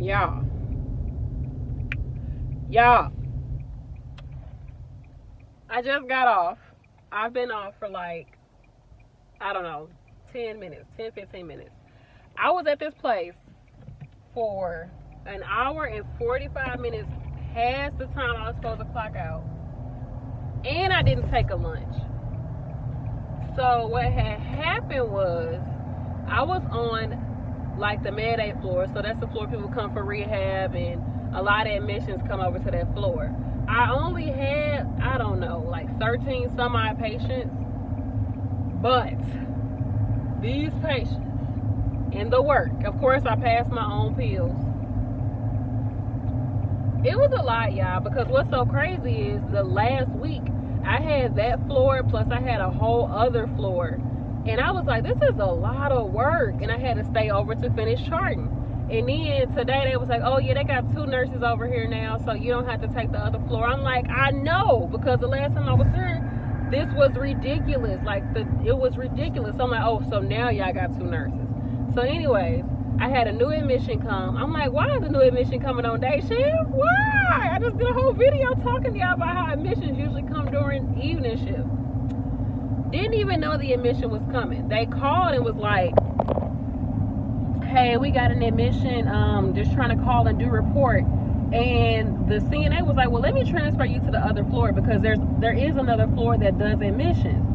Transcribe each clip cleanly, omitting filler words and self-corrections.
Y'all, I just got off. I've been off for like, I don't know, 10 minutes, 10, 15 minutes. I was at this place for an hour and 45 minutes past the time I was supposed to clock out. And I didn't take a lunch. So what had happened was I was on like the Med A floor. So that's the floor people come for rehab, and a lot of admissions come over to that floor. I only had, I don't know, like 13 some odd patients. But these patients and the work, of course I passed my own pills. It was a lot, y'all, because what's so crazy is the last week I had that floor plus I had a whole other floor, and I was like, this is a lot of work, and I had to stay over to finish charting. And then today they was like, oh yeah, they got 2 nurses over here now, so you don't have to take the other floor. I'm like, I know, because the last time I was here, this was ridiculous. Like, it was ridiculous. So I'm like, oh, so now y'all got 2 nurses. So anyways, I had a new admission come. I'm like, why is the new admission coming on day shift? Why? I just did a whole video talking to y'all about how admissions usually come during evening shift. Didn't even know the admission was coming. They called and was like, hey, we got an admission, just trying to call and do report. And the CNA was like, well, let me transfer you to the other floor, because there is another floor that does admissions.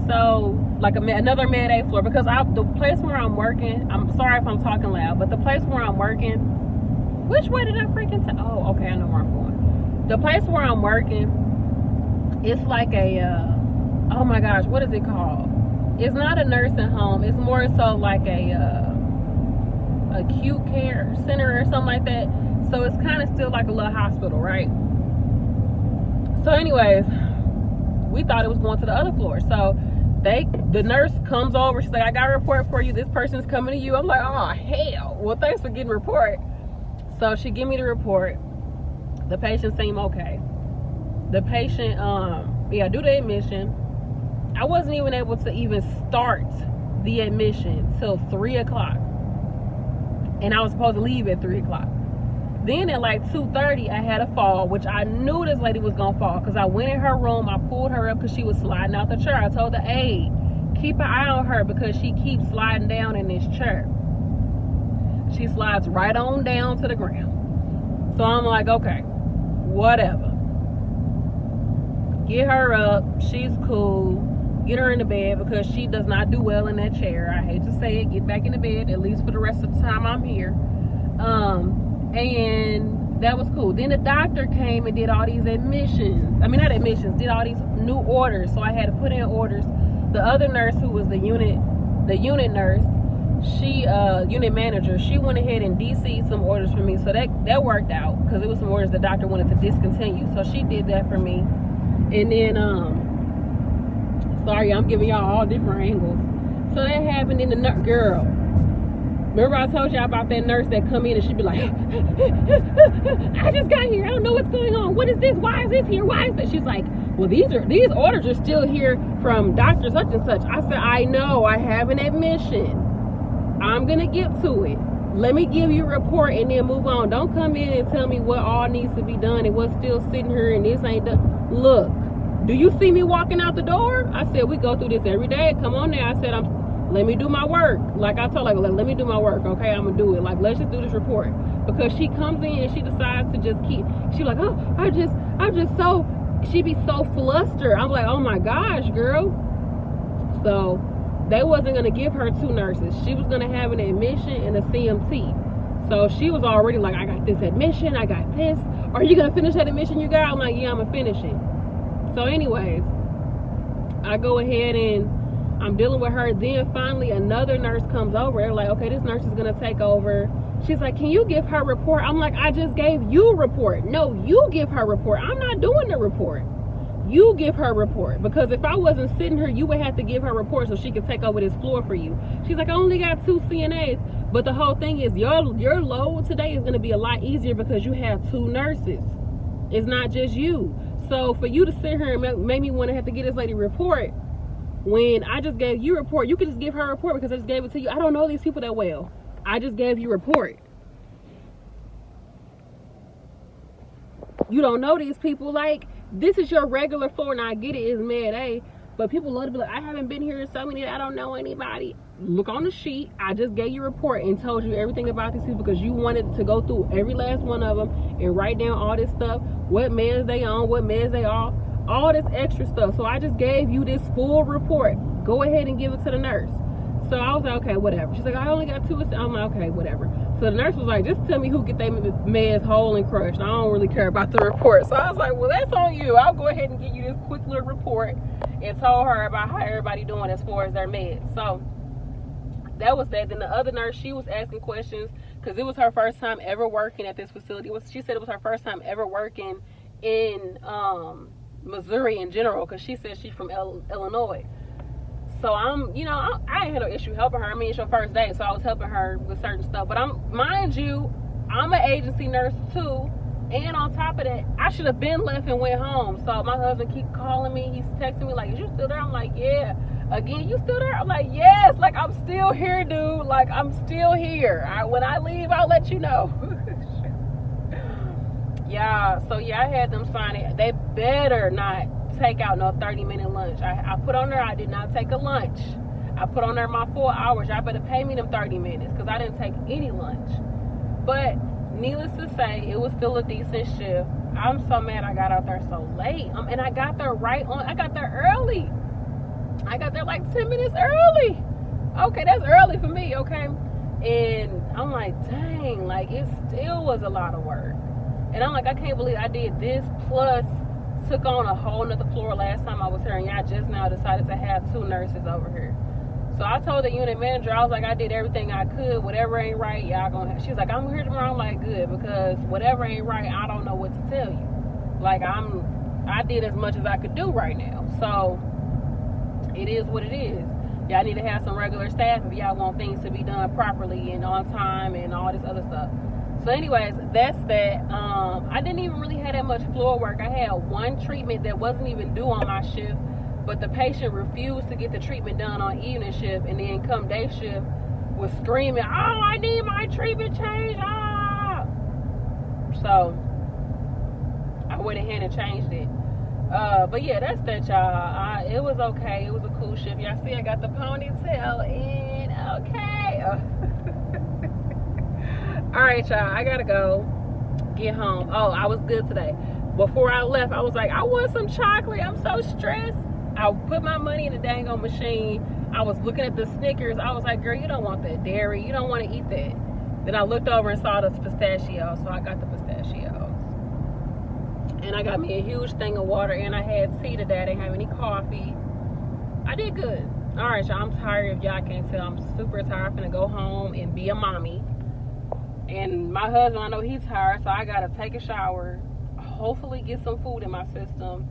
So, like another Med A floor, because the place where I'm working, I'm sorry if I'm talking loud, but the place where I'm working, which way did I freaking oh, okay, I know where I'm going. The place where I'm working, it's like a, oh my gosh, what is it called? It's not a nursing home. It's more so like a acute care center or something like that. So it's kind of still like a little hospital, right? So anyways, we thought it was going to the other floor. So the nurse comes over. She's like, I got a report for you. This person's coming to you. I'm like, oh hell. Well, thanks for getting a report. So she give me the report. The patient seemed okay. The patient, do the admission. I wasn't even able to even start the admission till 3 o'clock. And I was supposed to leave at 3 o'clock. Then at like 2:30, I had a fall, which I knew this lady was gonna fall, because I went in her room, I pulled her up because she was sliding out the chair. I told the aide, keep an eye on her because she keeps sliding down in this chair. She slides right on down to the ground. So I'm like, okay, whatever. Get her up, she's cool. Get her in the bed, because she does not do well in that chair. I hate to say it, get back in the bed, at least for the rest of the time I'm here. And that was cool. Then the doctor came and did all these admissions. I mean, not admissions, did all these new orders. So I had to put in orders. The other nurse, who was the unit nurse, she, unit manager, she went ahead and DC'd some orders for me. So that worked out, because it was some orders the doctor wanted to discontinue. So she did that for me. And then, sorry, I'm giving y'all all different angles. So that happened in the girl. Remember I told y'all about that nurse that come in and she'd be like, I just got here. I don't know what's going on. What is this? Why is this here? Why is that? She's like, well, these orders are still here from Dr. such and such. I said, I know. I have an admission. I'm going to get to it. Let me give you a report and then move on. Don't come in and tell me what all needs to be done and what's still sitting here and this ain't done. Look, do you see me walking out the door? I said, we go through this every day. Come on now. I said, let me do my work. Like I told her, like, let me do my work. Okay, I'm gonna do it. Like, let's just do this report. Because she comes in and she decides to just she's like, oh, she be so flustered. I'm like, oh my gosh, girl. So they wasn't gonna give her 2 nurses. She was gonna have an admission and a CMT. So she was already like, I got this admission, I got this. Are you gonna finish that admission you got? I'm like, yeah, I'm gonna finish it. So anyways, I go ahead and I'm dealing with her. Then finally another nurse comes over. They're like, okay, this nurse is gonna take over. She's like, can you give her a report? I'm like, I just gave you a report. No, you give her a report. I'm not doing the report. You give her a report. Because if I wasn't sitting here, you would have to give her a report so she could take over this floor for you. She's like, I only got 2 CNAs. But the whole thing is your load today is gonna be a lot easier because you have 2 nurses. It's not just you. So for you to sit here and make me want to have to get this lady a report, when I just gave you a report, you could just give her a report because I just gave it to you. I don't know these people that well. I just gave you a report. you don't know these people. Like, this is your regular floor. Now I get it, it's med A, but people love to be like, I haven't been here so many, I don't know anybody. Look on the sheet. I just gave you a report and told you everything about these people because you wanted to go through every last one of them and write down all this stuff, what meds they on, what meds they off, all this extra stuff. So I just gave you this full report. Go ahead and give it to the nurse. So I was like, okay, whatever. She's like, I only got 2. I'm like, okay, whatever. So the nurse was like, just tell me who get their meds whole and crushed. I don't really care about the report. So I was like, well, that's on you. I'll go ahead and give you this quick little report, and told her about how everybody doing as far as their meds. So that was that. Then the other nurse, she was asking questions because it was her first time ever working at this facility. She said it was her first time ever working in Missouri in general, because she said she's from Illinois. So I'm, you know, I ain't had no issue helping her. I mean, it's your first day, so I was helping her with certain stuff. But mind you, I'm an agency nurse too, and on top of that, I should have been left and went home. So my husband keep calling me. He's texting me like, "Is you still there?" I'm like, "Yeah." Again, "You still there?" I'm like, "Yes." Like, I'm still here, dude. Like, I'm still here. When I leave, I'll let you know. Yeah. So yeah, I had them sign it. They better not take out no 30-minute lunch. I put on there I did not take a lunch. I put on there my 4 hours. Y'all better pay me them 30 minutes because I didn't take any lunch. But needless to say, it was still a decent shift. I'm so mad I got out there so late. And I got there I got there early. I got there like 10 minutes early. Okay, that's early for me, okay? And I'm like, dang, like, it still was a lot of work. And I'm like, I can't believe I did this, plus took on a whole nother floor last time I was here, and y'all just now decided to have 2 nurses over here. So I told the unit manager, I was like, I did everything I could. Whatever ain't right, y'all gonna have. She's like, I'm here tomorrow. I'm like, good, because whatever ain't right, I don't know what to tell you. Like, I did as much as I could do right now. So it is what it is. Y'all need to have some regular staff if y'all want things to be done properly and on time and all this other stuff. So anyways, that's that. I didn't even really have that much floor work. I had 1 treatment that wasn't even due on my shift, but the patient refused to get the treatment done on evening shift, and then come day shift was screaming, "Oh, I need my treatment changed." Ah! So I went ahead and changed it. But yeah, that's that, y'all. It was okay. It was a cool shift. Y'all see I got the ponytail in. Okay. All right, y'all, I gotta go get home. Oh, I was good today. Before I left, I was like, I want some chocolate. I'm so stressed. I put my money in the dang on machine. I was looking at the Snickers. I was like, girl, you don't want that dairy. You don't want to eat that. Then I looked over and saw the pistachios, so I got the pistachios. And I got me a huge thing of water, and I had tea today. I didn't have any coffee. I did good. All right, y'all, I'm tired. If y'all can't tell, I'm super tired. I'm gonna go home and be a mommy. And my husband, I know he's tired, so I gotta take a shower, hopefully get some food in my system,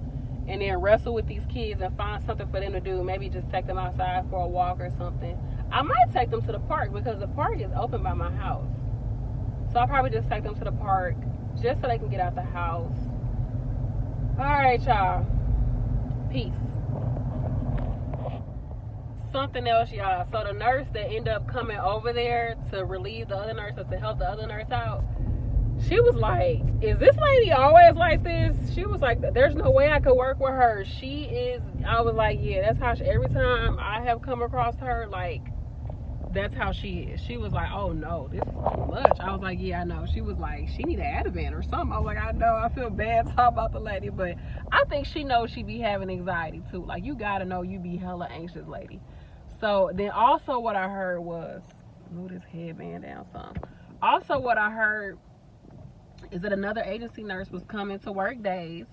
and then wrestle with these kids and find something for them to do. Maybe just take them outside for a walk or something. I might take them to the park because the park is open by my house. So I'll probably just take them to the park just so they can get out the house. All right, y'all. Peace. Something else, y'all. So the nurse that ended up coming over there to relieve the other nurse or to help the other nurse out, she was like, is this lady always like this? She was like, there's no way I could work with her. She is. I was like, yeah, that's how every time I have come across her, like, that's how she is. She was like, oh no, this is too much. I was like, yeah, I know. She was like, she need an Ativan or something. I was like, I know, I feel bad talking about the lady, but I think she knows she be having anxiety too. Like, you gotta know you be hella anxious, lady. So then also what I heard was, move this headband down some. Also what I heard is that another agency nurse was coming to work days,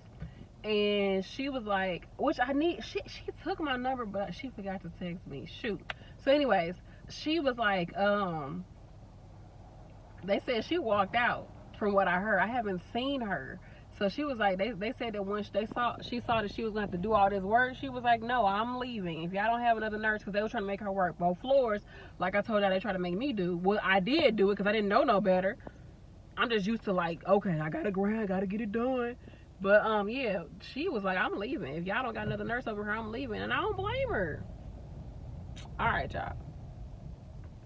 and she was like, which I need, she took my number, but she forgot to text me. Shoot. So anyways, she was like, they said she walked out from what I heard. I haven't seen her. So she was like, they said that once she saw that she was going to have to do all this work, she was like, no, I'm leaving. If y'all don't have another nurse, because they were trying to make her work both floors, like I told y'all, they tried to make me do. Well, I did do it because I didn't know no better. I'm just used to, like, okay, I got to grind, I got to get it done. But, yeah, she was like, I'm leaving. If y'all don't got another nurse over here, I'm leaving. And I don't blame her. All right, y'all.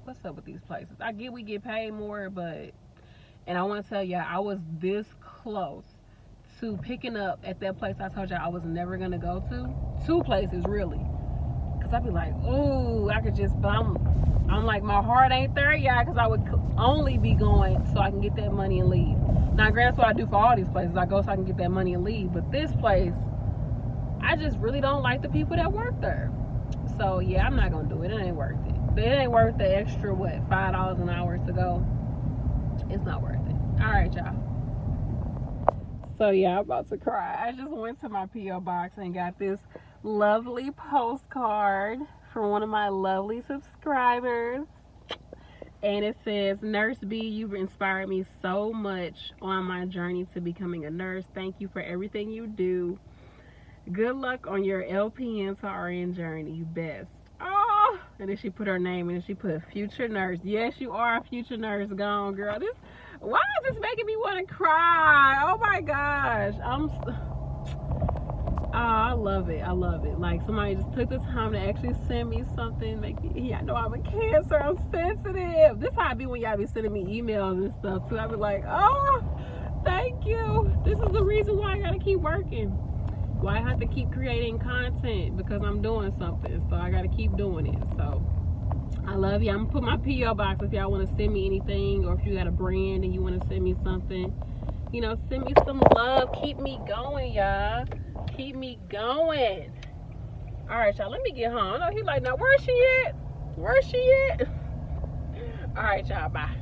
What's up with these places? I get we get paid more, but, and I want to tell y'all, I was this close to picking up at that place I told y'all I was never gonna go to. 2 places really, because I'd be like, ooh, I could just, but I'm like, my heart ain't there, y'all, because I would only be going so I can get that money and leave. Now granted, that's what I do for all these places. I go so I can get that money and leave, but this place, I just really don't like the people that work there. So yeah, I'm not gonna do it. It ain't worth it. But it ain't worth the extra, what, $5 an hour to go. It's not worth it. All right, y'all. So yeah, I'm about to cry. I just went to my P.O. box and got this lovely postcard from one of my lovely subscribers. And it says, Nurse B, you've inspired me so much on my journey to becoming a nurse. Thank you for everything you do. Good luck on your LPN to RN journey. You best. Oh, and then she put her name and then she put future nurse. Yes, you are a future nurse. Gone, girl. Why is this making me want to cry? Oh my gosh. I love it. I love it. Like, somebody just took the time to actually send me something. I know I'm a Cancer. I'm sensitive. This how I be when y'all be sending me emails and stuff too. I be like, oh, thank you. This is the reason why I gotta keep working. Why I have to keep creating content, because I'm doing something. So I gotta keep doing it. So I love you. I'm gonna put my P.O. box if y'all want to send me anything, or if you got a brand and you want to send me something. You know, send me some love. Keep me going, y'all. Keep me going. All right, y'all. Let me get home. I know he like, now where's she at? Where's she at? All right, y'all. Bye.